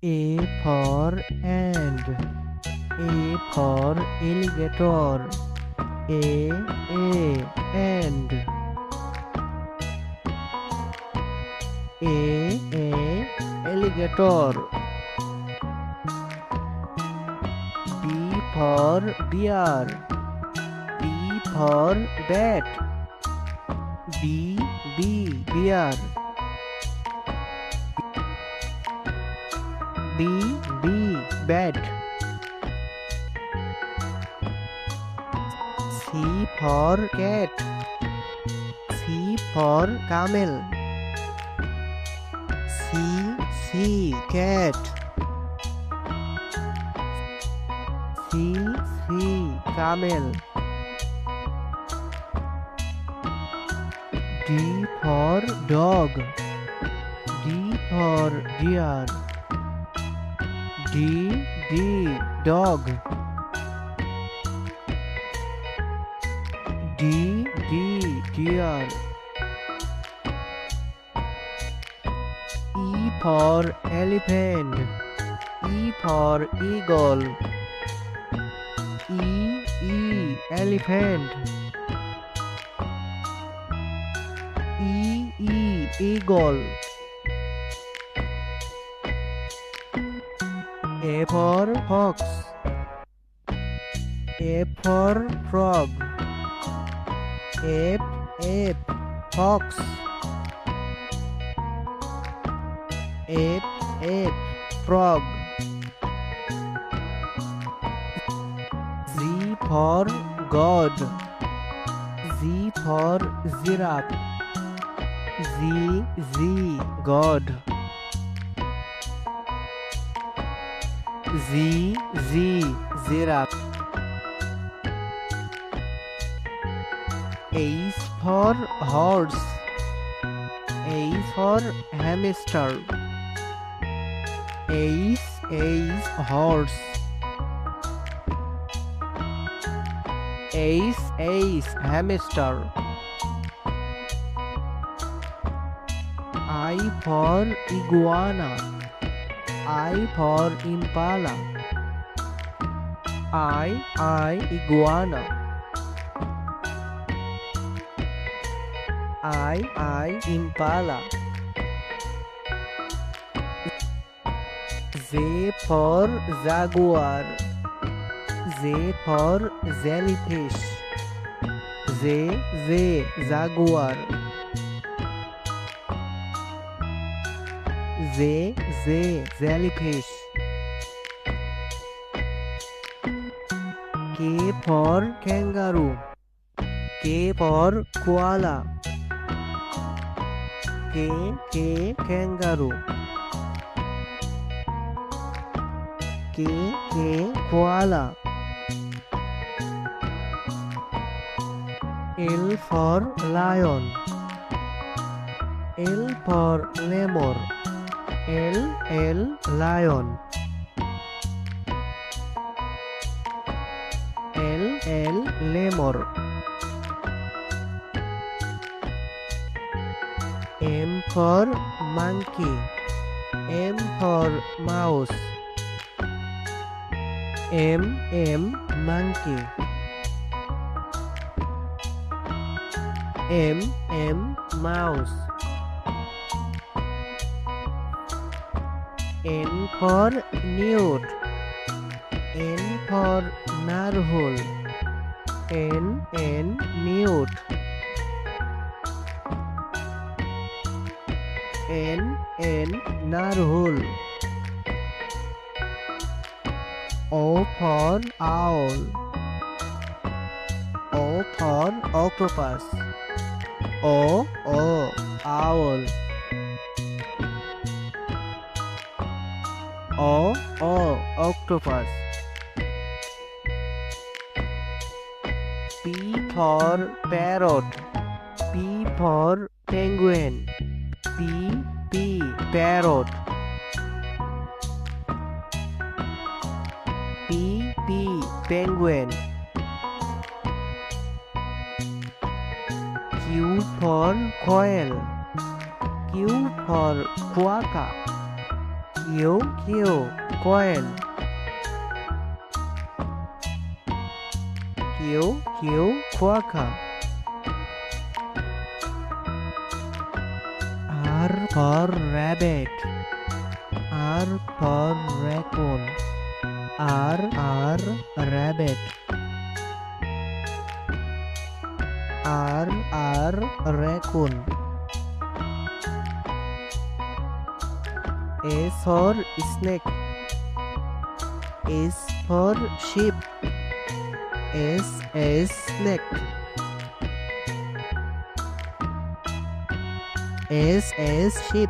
A for ant. A for alligator. And. A alligator. B for bear. B for bat. Bear. Bat. C for cat. C for camel. C cat. C camel. D for dog. D for deer. Dog. Deer. E for elephant. E for eagle. Elephant. Eagle. A for fox. F for frog. F fox. F frog. Z for God. Z for giraffe. Z God. Z giraffe. H for horse. H for hamster. H horse. H hamster. I for iguana. I for impala. I iguana. I impala. Z for jaguar. Z for jellyfish. Z jaguar. Z jellyfish. K for kangaroo. K for koala. K kangaroo. K koala. L for lion. L for lemur. L lion. L lemur. M for monkey. M for mouse. M monkey. M mouse. N for newt. N for narwhal. N newt. N narwhal. O for owl. O for octopus. O owl. O octopus. P for parrot. P for penguin. P parrot. P penguin. Q for quail. Q for quokka. Q, coin. Q, quokka. R for rabbit. R for raccoon. R, rabbit. R, raccoon. S for snake. S for sheep. S, snake. S, sheep.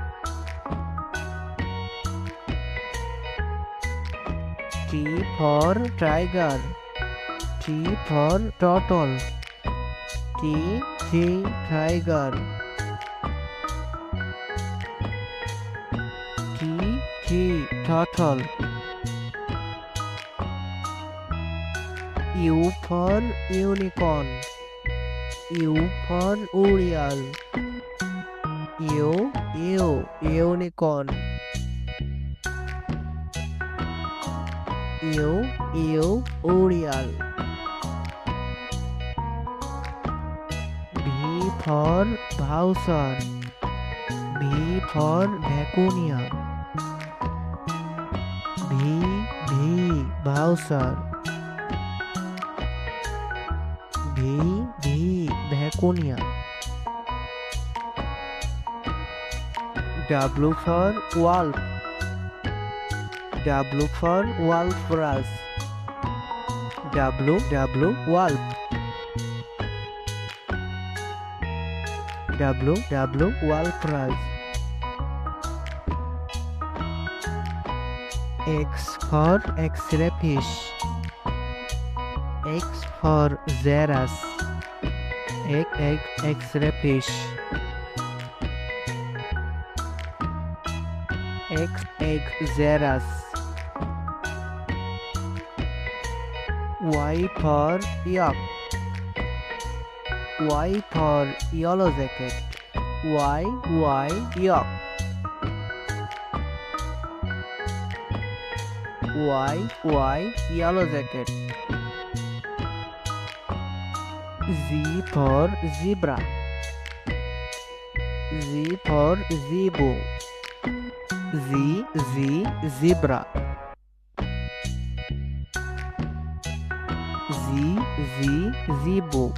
T for tiger. T for turtle. T, tiger. T, turtle. U for unicorn. U for Uriel. U, unicorn. U, Uriel. V for Bowser. V for Vicuña. V, Bowser. V, Vicuña. W for wolf. W for walrus. W, wolf. W, walrus. X for X-ray fish. X for Xerus. X-ray fish. X, Xerus. Y for yak. Y for yellow jacket. Y, yak. Y, yellow jacket. Z for zebra. Z for zebu. Z, zebra. Z, zebu.